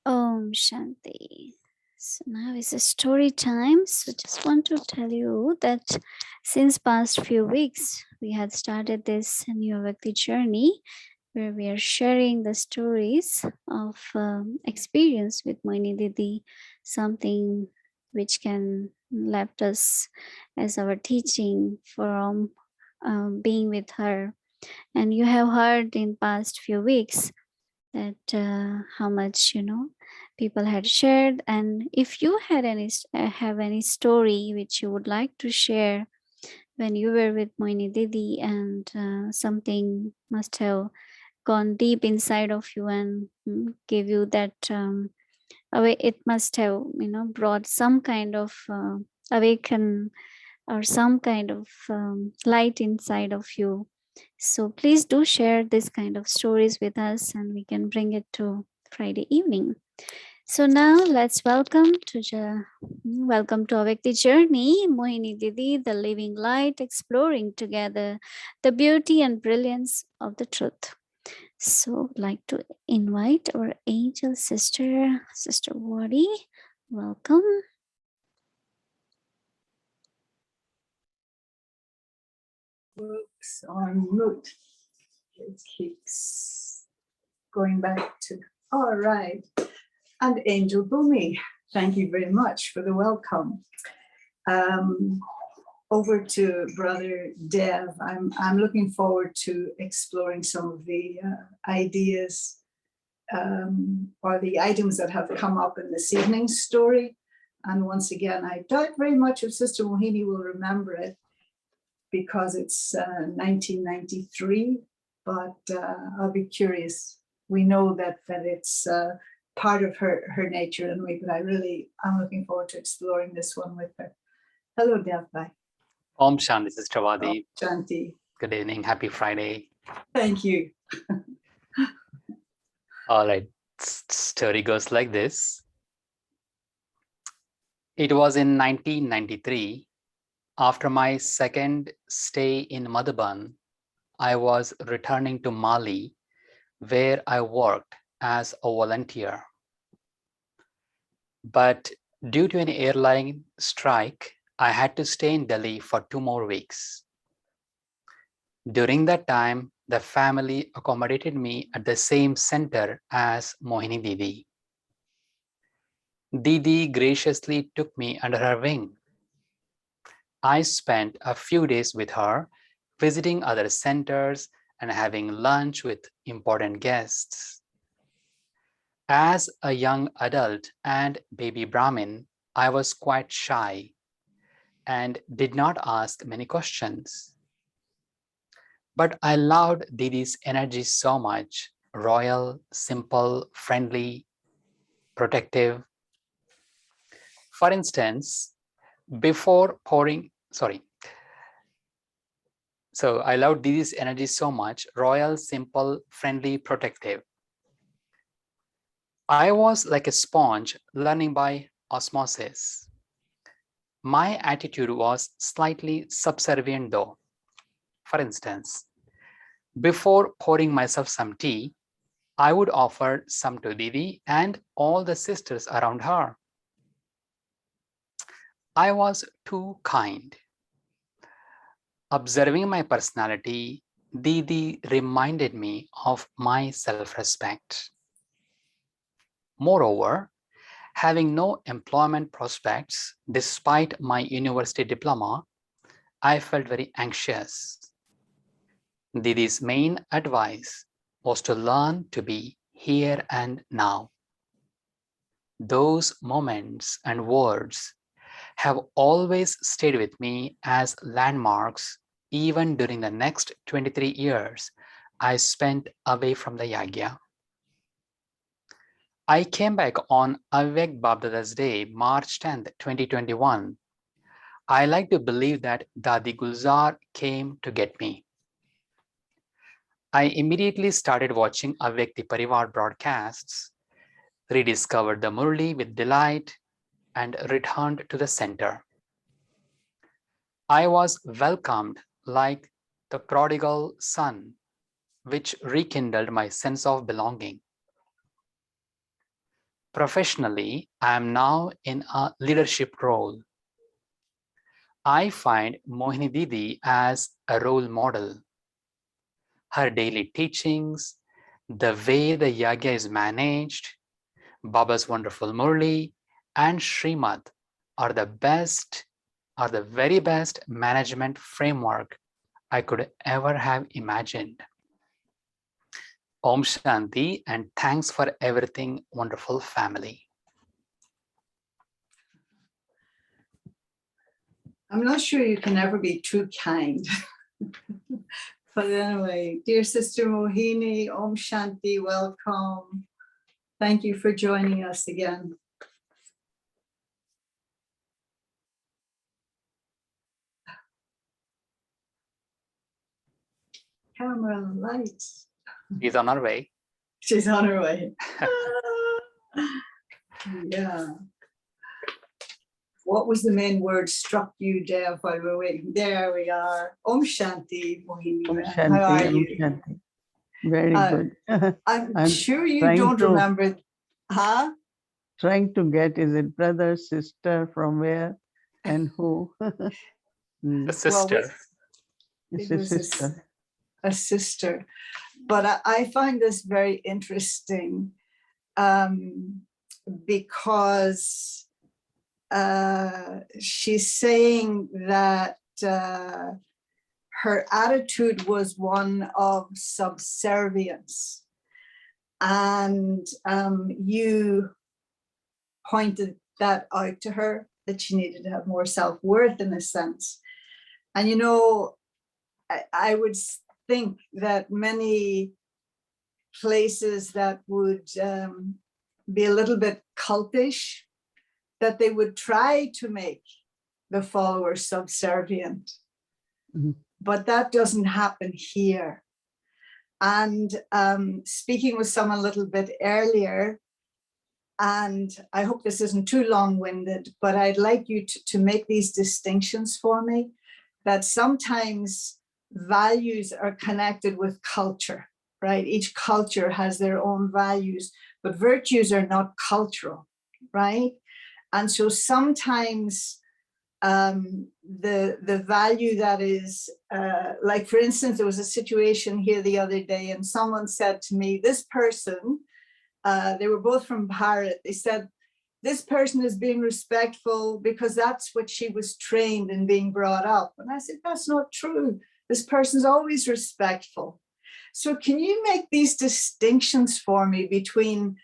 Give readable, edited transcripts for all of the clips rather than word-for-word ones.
Om Shanti. So now is a story time. So just want to tell you that since past few weeks we had started this new Bhakti journey where we are sharing the stories of experience with Mohini Didi, something which can left us as our teaching from being with her. And you have heard in past few weeks that how much people had shared, and if you had have any story which you would like to share when you were with Moini Didi, and something must have gone deep inside of you and gave you that away, it must have brought some kind of awaken or some kind of light inside of you. So please do share this kind of stories with us and we can bring it to Friday evening. So now let's welcome to Avekti Journey, Mohini Didi, the living light, exploring together the beauty and brilliance of the truth. So I'd like to invite our angel sister, Sister Wadi. Welcome. Whoops, on mute. It keeps going back to, all right. And Angel Bumi, thank you very much for the welcome. Over to Brother Dev. I'm looking forward to exploring some of the ideas or the items that have come up in this evening's story. And once again, I doubt very much if Sister Mohini will remember it, because it's 1993, but I'll be curious. We know that it's part of her nature and way, but I'm looking forward to exploring this one with her. Hello, Devbhai. Om Shanti, Sister Wadi. Shanti. Good evening. Happy Friday. Thank you. All right. Story goes like this. It was in 1993. After my second stay in Madhuban, I was returning to Mali, where I worked as a volunteer. But due to an airline strike, I had to stay in Delhi for 2 more weeks. During that time, the family accommodated me at the same center as Mohini Didi. Didi graciously took me under her wing. I spent a few days with her, visiting other centers and having lunch with important guests. As a young adult and baby Brahmin, I was quite shy and did not ask many questions. But I loved Didi's energy so much, royal, simple, friendly, protective. For instance, I loved Didi's energy so much, royal, simple, friendly, protective. I was like a sponge learning by osmosis. My attitude was slightly subservient though. For instance, before pouring myself some tea, I would offer some to Didi and all the sisters around her. I was too kind. Observing my personality, Didi reminded me of my self-respect. Moreover, having no employment prospects despite my university diploma, I felt very anxious. Didi's main advice was to learn to be here and now. Those moments and words have always stayed with me as landmarks, even during the next 23 years I spent away from the Yagya. I came back on Avivek Babdada's Day, March 10th, 2021. I like to believe that Dadi Gulzar came to get me. I immediately started watching Avivek Parivar broadcasts, rediscovered the Murli with delight, and returned to the center. I was welcomed like the prodigal son, which rekindled my sense of belonging. Professionally, I am now in a leadership role. I find Mohini Didi as a role model. Her daily teachings, the way the yagya is managed, Baba's wonderful Murli, and Srimad are the very best management framework I could ever have imagined. Om Shanti and thanks for everything, wonderful family. I'm not sure you can ever be too kind. But anyway, dear Sister Mohini, Om Shanti, welcome. Thank you for joining us again. Camera lights. He's on our way. She's on her way. Yeah. What was the main word struck you, Dev, while we were waiting? There we are. Om Shanti, Mohini. Om How Shanti, are Om you? Shanti. Very good. I'm sure you trying don't to- remember. Huh? Trying to get, is it brother, sister, from where and who? The sister. It's It a was sister. a sister. But I find this very interesting because she's saying that her attitude was one of subservience. And you pointed that out to her, that she needed to have more self-worth in a sense. And you know, I would think that many places that would be a little bit cultish, that they would try to make the followers subservient. Mhm. But that doesn't happen here. And speaking with someone a little bit earlier, and I hope this isn't too long-winded, but I'd like you to make these distinctions for me, that sometimes values are connected with culture, right? Each culture has their own values, but virtues are not cultural, right? And so sometimes the value that is, like for instance, there was a situation here the other day and someone said to me, this person, they were both from Bharat, they said, this person is being respectful because that's what she was trained in being brought up. And I said, that's not true. This person's always respectful. So can you make these distinctions for me between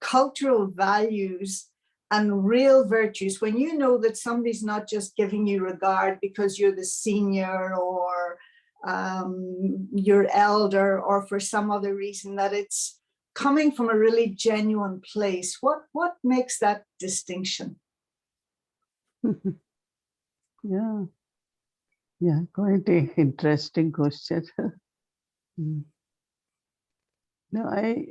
cultural values and real virtues, when you know that somebody's not just giving you regard because you're the senior or you're elder or for some other reason, that it's coming from a really genuine place? What makes that distinction? Yeah. Yeah, quite a interesting question. No, I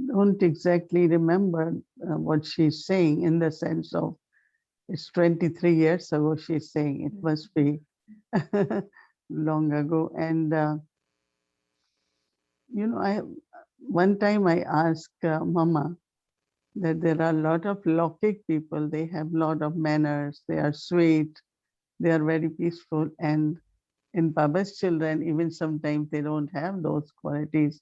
don't exactly remember what she's saying, in the sense of it's 23 years ago she's saying, it must be long ago. And you know, one time I asked Mama that there are a lot of Lokik people, they have a lot of manners, they are sweet, they are very peaceful, and in Baba's children, even sometimes they don't have those qualities.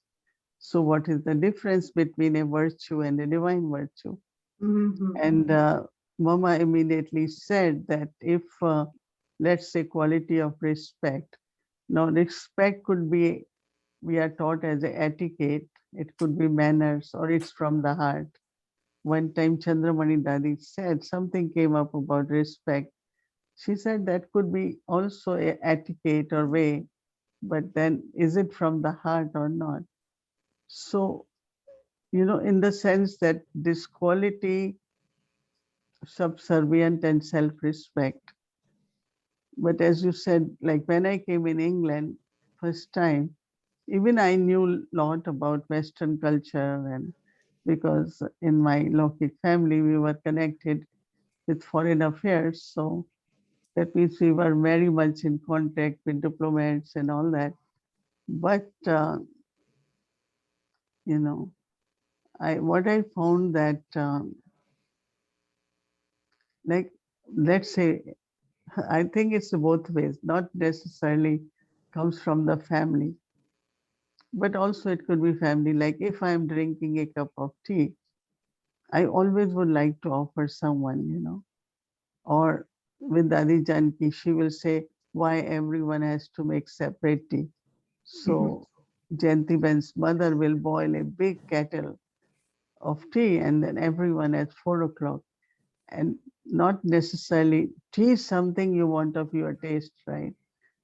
So what is the difference between a virtue and a divine virtue? Mm-hmm. And Mama immediately said that if, let's say, quality of respect, now respect could be, we are taught as a etiquette, it could be manners, or it's from the heart. One time Chandramani Dadi said something came up about respect. She said that could be also a etiquette or way, but then is it from the heart or not? So, you know, in the sense that this quality, subservient and self-respect. But as you said, like when I came in England first time, even I knew a lot about Western culture, and because in my Lokik family, we were connected with foreign affairs. So that means we were very much in contact with diplomats and all that. But, you know, what I found that Like, let's say, I think it's both ways, not necessarily comes from the family, but also it could be family. Like if I'm drinking a cup of tea, I always would like to offer someone, or with Dadi Janki, she will say, why everyone has to make separate tea. Mhm. So Jayanti Ben's mother will boil a big kettle of tea and then everyone at 4 o'clock. And not necessarily tea is something you want of your taste, right?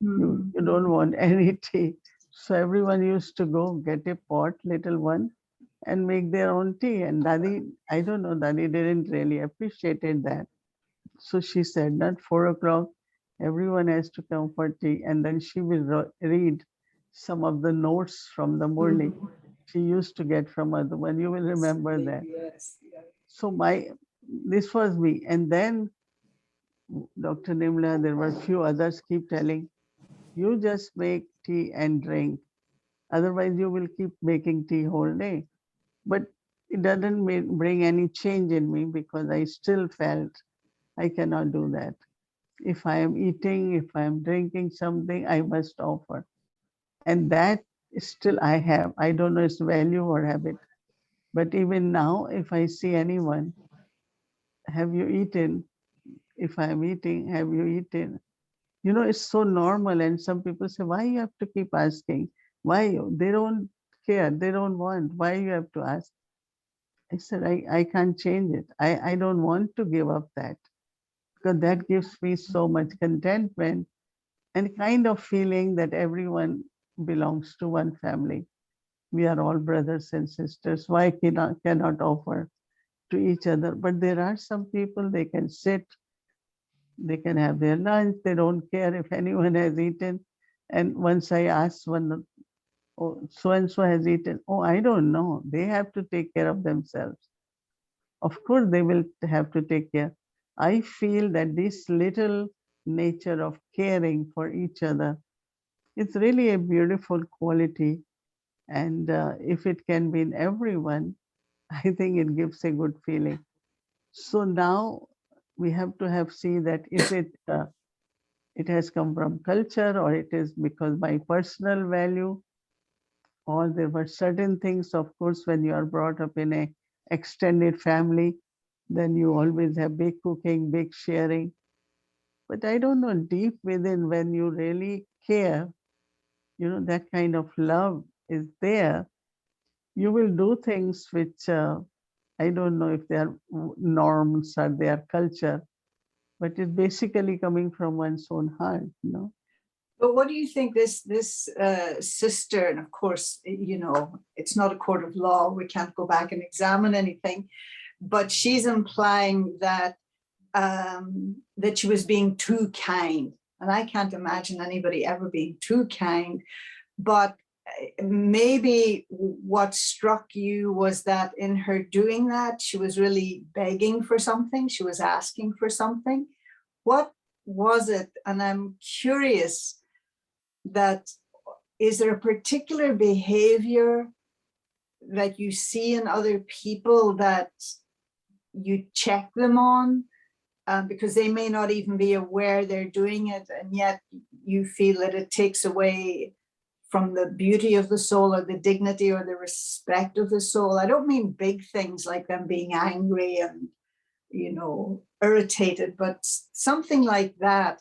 You don't want any tea. So everyone used to go get a pot, little one, and make their own tea. And Dadi, I don't know, Dadi didn't really appreciated that. So she said, not 4 o'clock, everyone has to come for tea. And then she will read some of the notes from the Murli Mhm. she used to get from other one. You will remember that. Yes. Yeah. So this was me. And then Dr. Nimla, there were few others keep telling, you just make tea and drink. Otherwise, you will keep making tea whole day. But it doesn't bring any change in me because I still felt I cannot do that. If I am eating, if I am drinking something, I must offer. And that still I have. I don't know its value or habit. But even now, if I see anyone, have you eaten? If I'm eating, have you eaten? It's so normal. And some people say, why you have to keep asking? Why? They don't care. They don't want. Why you have to ask? I said, I can't change it. I don't want to give up that because that gives me so much contentment and kind of feeling that everyone belongs to one family. We are all brothers and sisters. Why cannot offer to each other? But there are some people they can sit, they can have their lunch, they don't care if anyone has eaten. And once I asked one, oh, so and so has eaten. Oh, I don't know. They have to take care of themselves. Of course, they will have to take care. I feel that this little nature of caring for each other, it's really a beautiful quality. And if it can be in everyone, I think it gives a good feeling. So now we have to have see that is it it has come from culture or it is because my personal value or there were certain things. Of course, when you are brought up in a extended family, then you always have big cooking, big sharing. But I don't know, deep within, when you really care, that kind of love is there, you will do things which I don't know if they are norms or they are culture, but it's basically coming from one's own heart. But what do you think this sister, and of course, it's not a court of law. We can't go back and examine anything, but she's implying that she was being too kind, and I can't imagine anybody ever being too kind. But maybe what struck you was that in her doing that, she was really begging for something. She was asking for something. What was it? And I'm curious that is there a particular behavior that you see in other people that you check them on because they may not even be aware they're doing it, and yet you feel that it takes away from the beauty of the soul or the dignity or the respect of the soul? I don't mean big things like them being angry and irritated, but something like that.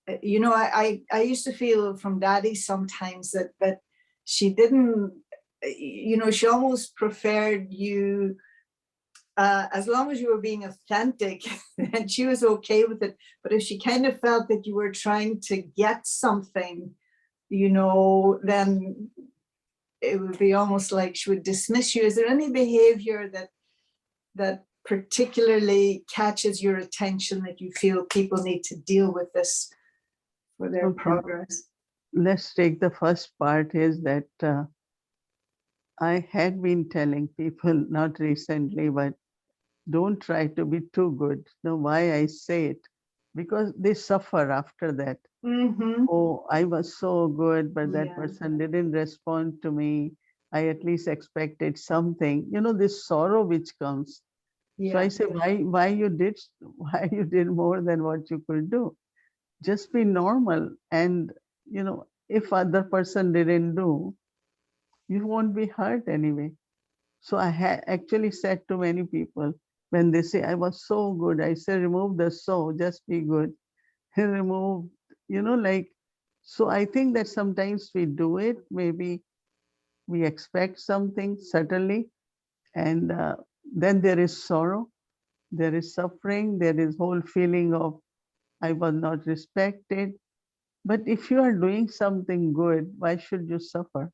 I used to feel from Daddy sometimes that she didn't, she almost preferred you as long as you were being authentic, and she was okay with it. But if she kind of felt that you were trying to get something, then it would be almost like she would dismiss you. Is there any behavior that particularly catches your attention that you feel people need to deal with this for their Okay, progress? let's take the first part is that I had been telling people, not recently, but don't try to be too good. Now, why I say it? Because they suffer after that. Mm-hmm. Oh, I was so good, but that Yeah. person didn't respond to me. I at least expected something. This sorrow which comes, So I Yeah. say, why you did, why you did more than what you could do? Just be normal. And, if other person didn't do, you won't be hurt anyway. So I actually said to many people, when they say I was so good, I say, remove the so, just be good. Remove, like, so I think that sometimes we do it, maybe we expect something certainly, and then there is sorrow, there is suffering, there is whole feeling of I was not respected. But if you are doing something good, why should you suffer?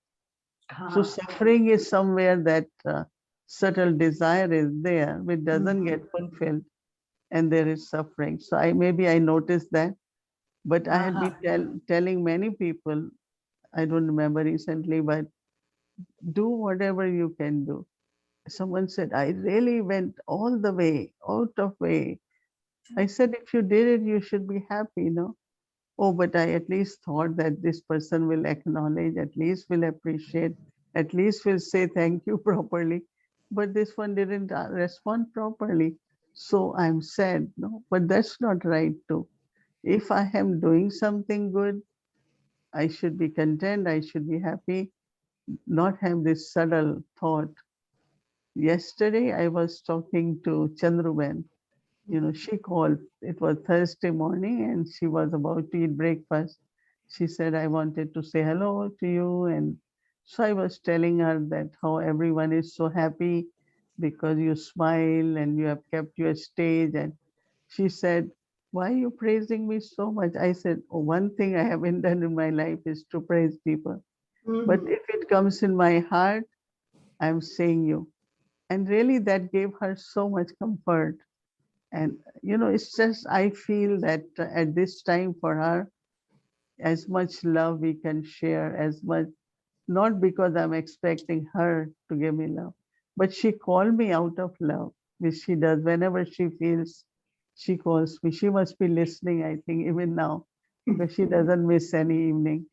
So suffering is somewhere that subtle desire is there, which doesn't get fulfilled, and there is suffering. So I noticed that, but I had been telling many people, I don't remember recently, but do whatever you can do. Someone said, I really went all the way, out of way. I said, if you did it, you should be happy, no? Oh, but I at least thought that this person will acknowledge, at least will appreciate, at least will say thank you properly. But this one didn't respond properly. So I'm sad, no? But that's not right too. If I am doing something good, I should be content, I should be happy, not have this subtle thought. Yesterday, I was talking to Chandruben. She called. It was Thursday morning and she was about to eat breakfast. She said, I wanted to say hello to you. And so I was telling her that how everyone is so happy because you smile and you have kept your stage. And she said, why are you praising me so much? I said, oh, one thing I haven't done in my life is to praise people. But if it comes in my heart, I'm saying you. And really, that gave her so much comfort. And, it's just, I feel that at this time for her, as much love we can share, as much, not because I'm expecting her to give me love, but she called me out of love, which she does whenever she feels, she calls me. She must be listening, I think, even now, because she doesn't miss any evening.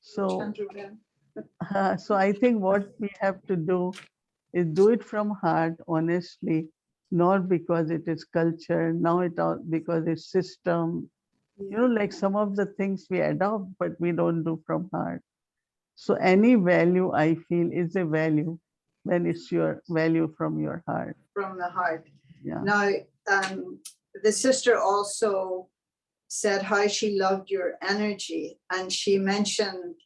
So, so I think what we have to do is do it from heart, honestly, not because it is culture, now it all because it's system. Like some of the things we adopt, but we don't do from heart. So any value I feel is a value when it's your value from your heart. From the heart. Yeah. Now, the sister also said how she loved your energy, and she mentioned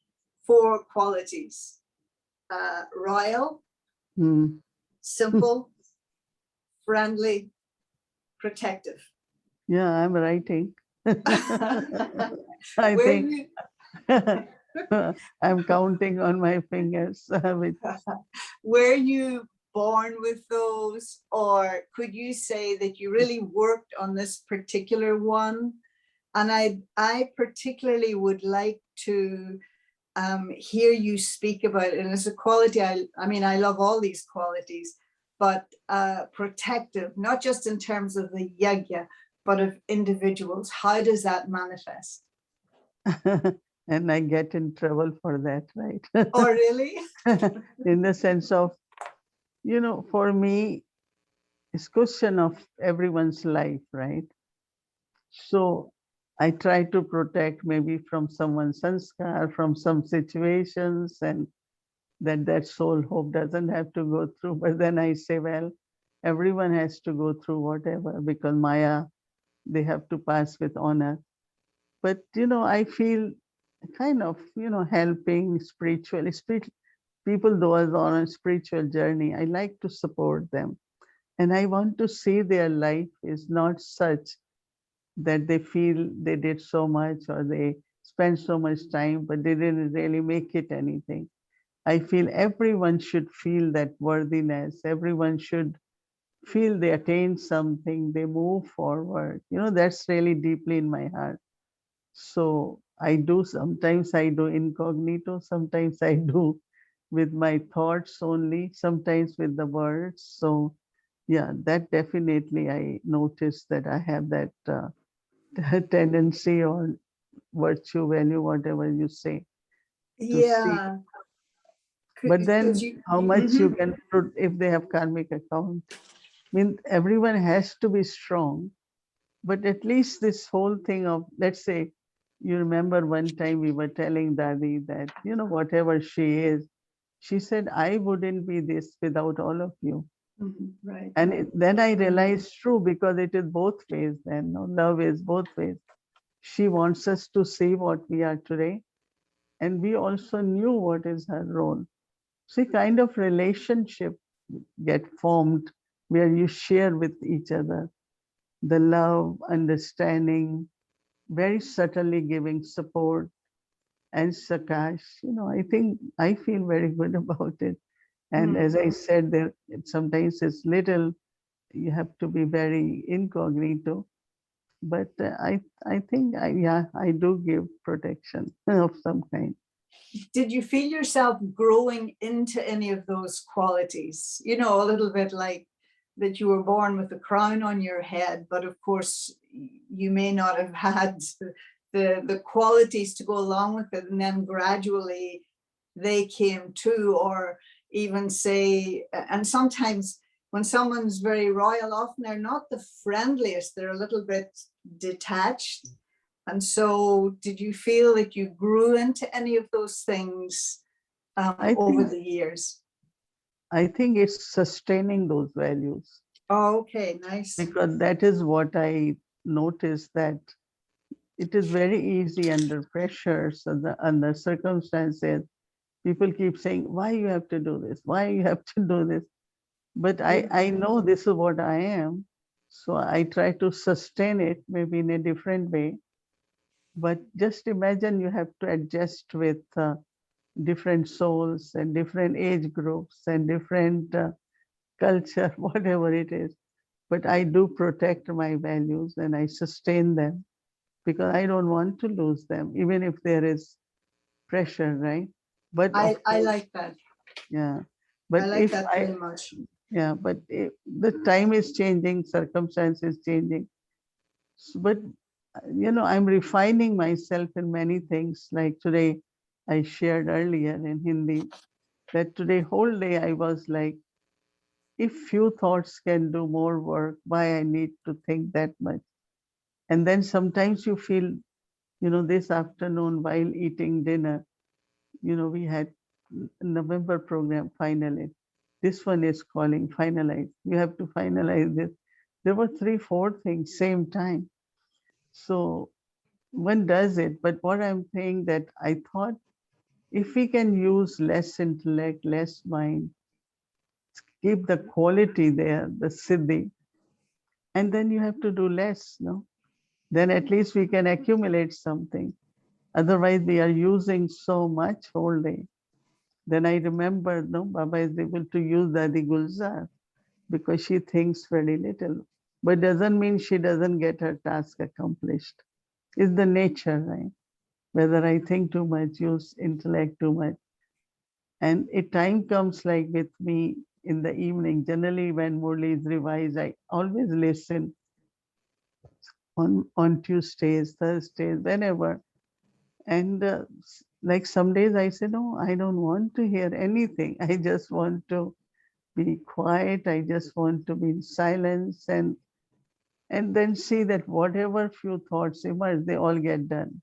4 qualities: royal, simple, friendly, protective. Yeah, I'm writing. I Where think you I'm counting on my fingers. were you born with those, or could you say that you really worked on this particular one? And I particularly would like to hear you speak about it. And it's a quality, I mean, I love all these qualities, but protective, not just in terms of the yagya, but of individuals. How does that manifest? And I get in trouble for that, right? Oh, really? In the sense of, for me, it's question of everyone's life, right? So I try to protect maybe from someone's sanskar, from some situations, and that soul hope doesn't have to go through. But then I say, well, everyone has to go through whatever, because Maya, they have to pass with honor. But I feel kind of helping spiritually, people those on a spiritual journey. I like to support them, and I want to see their life is not such that they feel they did so much or they spent so much time, but they didn't really make it anything. I feel everyone should feel that worthiness. Everyone should feel they attained something, they move forward. That's really deeply in my heart. So sometimes I do incognito, sometimes I do with my thoughts only, sometimes with the words. So yeah, that definitely I noticed that I have that tendency or virtue, value, whatever you say, to see. Yeah. But Could then you? how much you can, if they have karmic account. mean, everyone has to be strong, but at least this whole thing of, let's say, you remember one time we were telling Dadi that, whatever she is, she said, I wouldn't be this without all of you. Right. And then I realized, true, because it is both ways then, no? Love is both ways. She wants us to see what we are today, and we also knew what is her role. See, kind of relationship get formed where you share with each other the love, understanding, very subtly giving support. And Sakash, I think I feel very good about it. And as I said, there sometimes it's little, you have to be very incognito. But I think I do give protection of some kind. Did you feel yourself growing into any of those qualities? A little bit like that you were born with a crown on your head, but of course you may not have had the qualities to go along with it, and then gradually they came too, or even say, and sometimes when someone's very royal, often they're not the friendliest, they're a little bit detached. And so did you feel that you grew into any of those things over the years? I think it's sustaining those values. Oh, okay, nice. Because that is what I noticed, that it is very easy under pressure, so under circumstances, people keep saying, why you have to do this? Why you have to do this? But I know this is what I am. So I try to sustain it maybe in a different way. But just imagine you have to adjust with different souls and different age groups and different culture, whatever it is. But I do protect my values and I sustain them because I don't want to lose them, even if there is pressure, right? But I like that. yeah. I But like if that very much. yeah, but if the time is changing, circumstances changing. But I'm refining myself in many things. Like today, I shared earlier in Hindi that today whole day I was like, if few thoughts can do more work, why I need to think that much? And then sometimes you feel, this afternoon while eating dinner, we had November program finally. This one is calling finalize. You have to finalize this. There were 3, 4 things same time. So one does it. But what I'm saying that I thought if we can use less intellect, less mind, keep the quality there, the siddhi, and then you have to do less, no? Then at least we can accumulate something. Otherwise, we are using so much whole day. Then I remember, no, Baba is able to use Dadi Gulzar because she thinks very little. But doesn't mean she doesn't get her task accomplished. It's the nature, right? Whether I think too much, use intellect too much. And a time comes like with me in the evening, generally when Murli is revised, I always listen on Tuesdays, Thursdays, whenever. And like some days I say, no, I don't want to hear anything. I just want to be quiet. I just want to be in silence and then see that whatever few thoughts emerge, they all get done.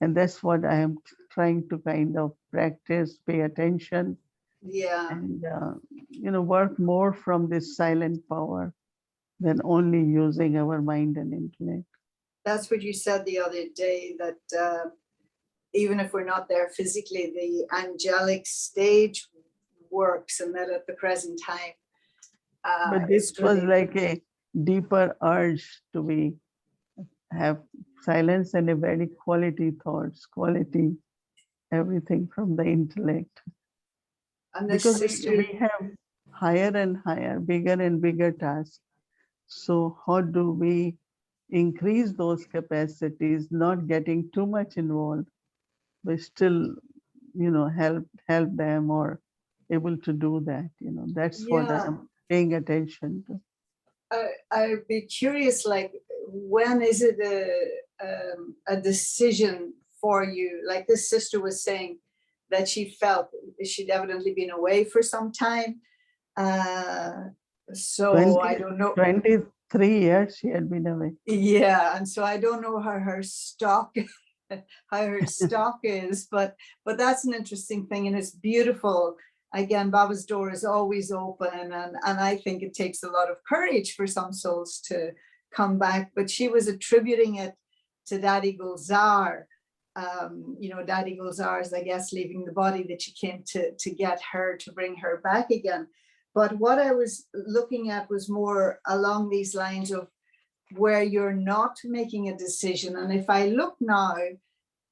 And that's what I am trying to kind of practice, pay attention, Yeah. and work more from this silent power than only using our mind and intellect. That's what you said the other day, that even if we're not there physically, the angelic stage works, and that at the present time, But this it's was really, like a deeper urge to have silence and a very quality thoughts, quality everything from the intellect. and the Because sister, we have higher and higher, bigger and bigger tasks. So how do we increase those capacities, not getting too much involved, but still, help them or able to do that. That's what yeah, I'm paying attention to. I'd be curious, like, when is it a decision for you? Like this sister was saying that she felt she'd evidently been away for some time. So 20, I don't know. 23 years she had been away. Yeah, and so I don't know how her stock how her stock is, but that's an interesting thing, and it's beautiful. Again, Baba's door is always open, and I think it takes a lot of courage for some souls to come back. But she was attributing it to Daddy Gulzar. Daddy Gulzar is, I guess, leaving the body, that she came to get her, to bring her back again. But what I was looking at was more along these lines of where you're not making a decision. And if I look now,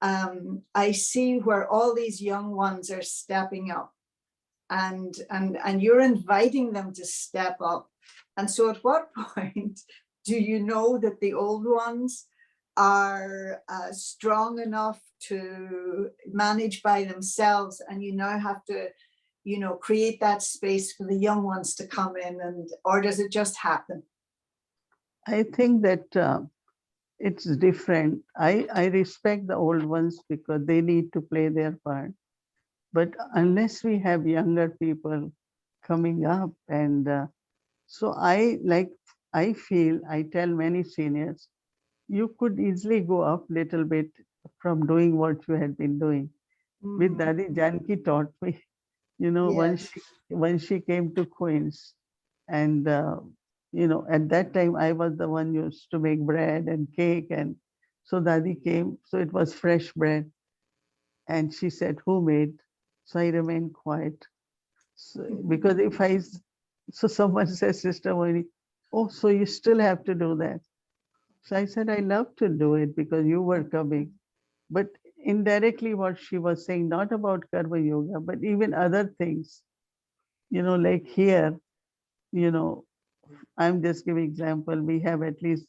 I see where all these young ones are stepping up, and you're inviting them to step up. And so at what point do you know that the old ones are strong enough to manage by themselves, and you now have to create that space for the young ones to come in, and or does it just happen? I think that it's different. I respect the old ones because they need to play their part. But unless we have younger people coming up, and so I feel, I tell many seniors, you could easily go up little bit from doing what you had been doing. With Dadi Janki taught me, Yes. when she came to Queens, and at that time I was the one used to make bread and cake, and so Dadi came, so it was fresh bread, and she said, "Who made?" So I remained quiet. So, because so someone says, Sister Mohini, oh, so you still have to do that. So I said, I love to do it because you were coming. But indirectly, what she was saying, not about Karma Yoga, but even other things, like here, you know, I'm just giving example. We have at least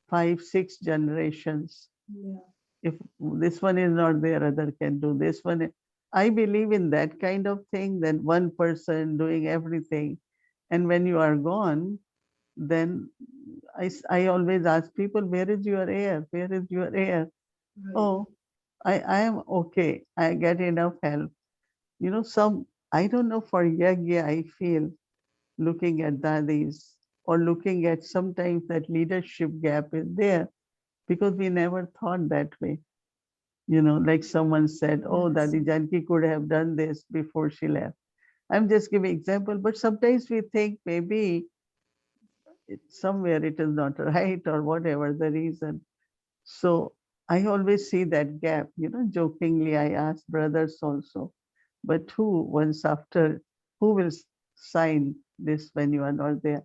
5, 6 generations. Yeah. If this one is not there, other can do this one. I believe in that kind of thing, that one person doing everything. And when you are gone, then I always ask people, where is your air? Where is your air? Right. Oh, I am okay. I get enough help. I don't know, for Yagya, I feel looking at dadis, or looking at sometimes that leadership gap is there because we never thought that way. Like someone said, oh, Yes. Dadi Janki could have done this before she left. I'm just giving example, but sometimes we think maybe somewhere it is not right, or whatever the reason. So I always see that gap, jokingly I ask brothers also, but who will sign this when you are not there?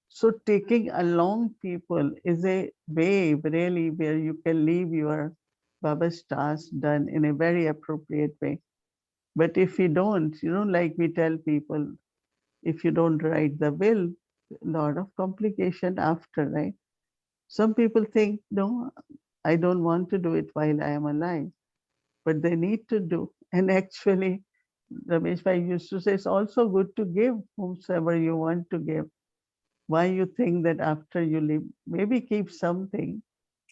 So taking along people is a way really where you can leave your Baba's task done in a very appropriate way. But if you don't, like we tell people, if you don't write the will, a lot of complication after, right? Some people think, no, I don't want to do it while I am alive, but they need to do. And actually, Ramesh Bhai used to say, it's also good to give whomsoever you want to give. Why you think that after you leave, maybe keep something.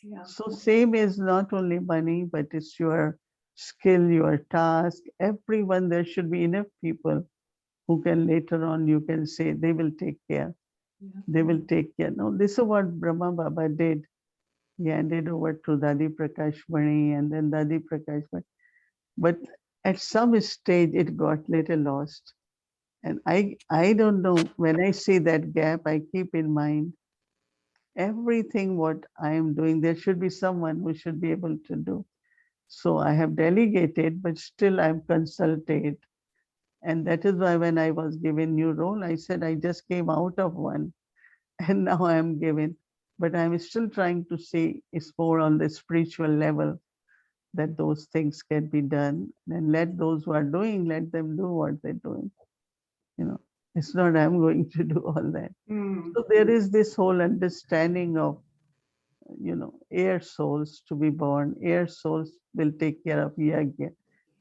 Yeah. So same is not only money, but it's your skill, your task. Everyone, there should be enough people who can later on, you can say, they will take care. Yeah. They will take care. No, this is what Brahma Baba did. He handed over to Dadi Prakash Mani and then Dadi Prakash Mani. But at some stage, it got little lost. And I don't know, when I see that gap, I keep in mind everything what I am doing, there should be someone who should be able to do. So I have delegated, but still I'm consulted. And that is why when I was given new role, I said I just came out of one and now I am given. But I'm still trying to see it's more on the spiritual level that those things can be done. And let those who are doing, let them do what they're doing. It's not I'm going to do all that. So there is this whole understanding of air souls to be born. Air souls will take care of yagya.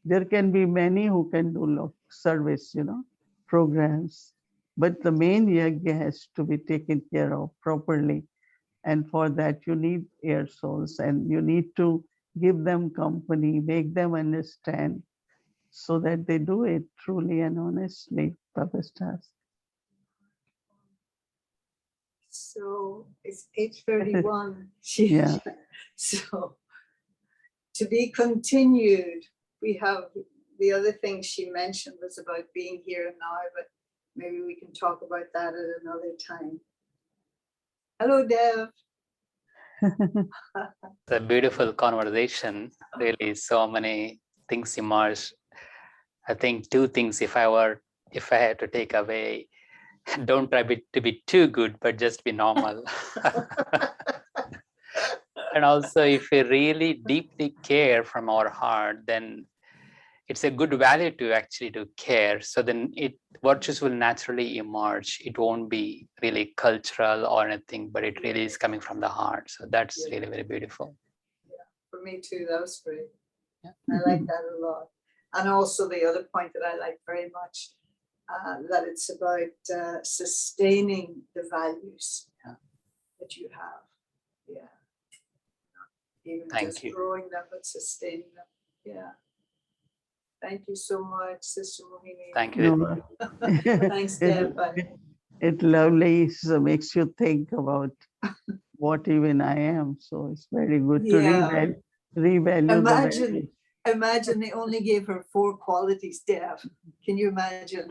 There can be many who can do service, programs, but the main yagya has to be taken care of properly. And for that, you need air souls, and you need to give them company, make them understand, so that they do it truly and honestly, Papa's task. So it's 8:31. Yeah. So to be continued. We have the other thing she mentioned was about being here and now, but maybe we can talk about that at another time. Hello, Dev. It's a beautiful conversation. Really, so many things emerged. I think two things, if I had to take away, don't try to be too good, but just be normal. And also, if we really deeply care from our heart, then it's a good value to actually to care. So then virtues will naturally emerge. It won't be really cultural or anything, but it really is coming from the heart. So that's really very beautiful. Yeah, for me too, that was great. Yeah. I like that a lot. And also the other point that I like very much, that it's about sustaining the values that you have. Yeah. Even Thank just you. growing them, but sustaining them. Yeah. Thank you so much, Sister Mohini. Thank you. No, Thanks, Deb. Bye. it lovely makes you think about what even I am. So it's very good to Yeah. revalue the value. Imagine they only gave her 4 qualities, Deb. Can you imagine?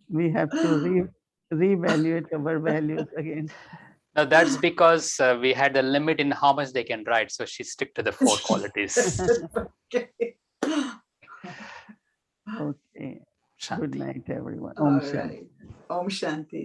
We have to reevaluate our values again. Now that's because we had a limit in how much they can write. So she stick to the 4 qualities. Okay. Okay. Shanti. Good night, everyone. All Om Shanti. right. Om Shanti.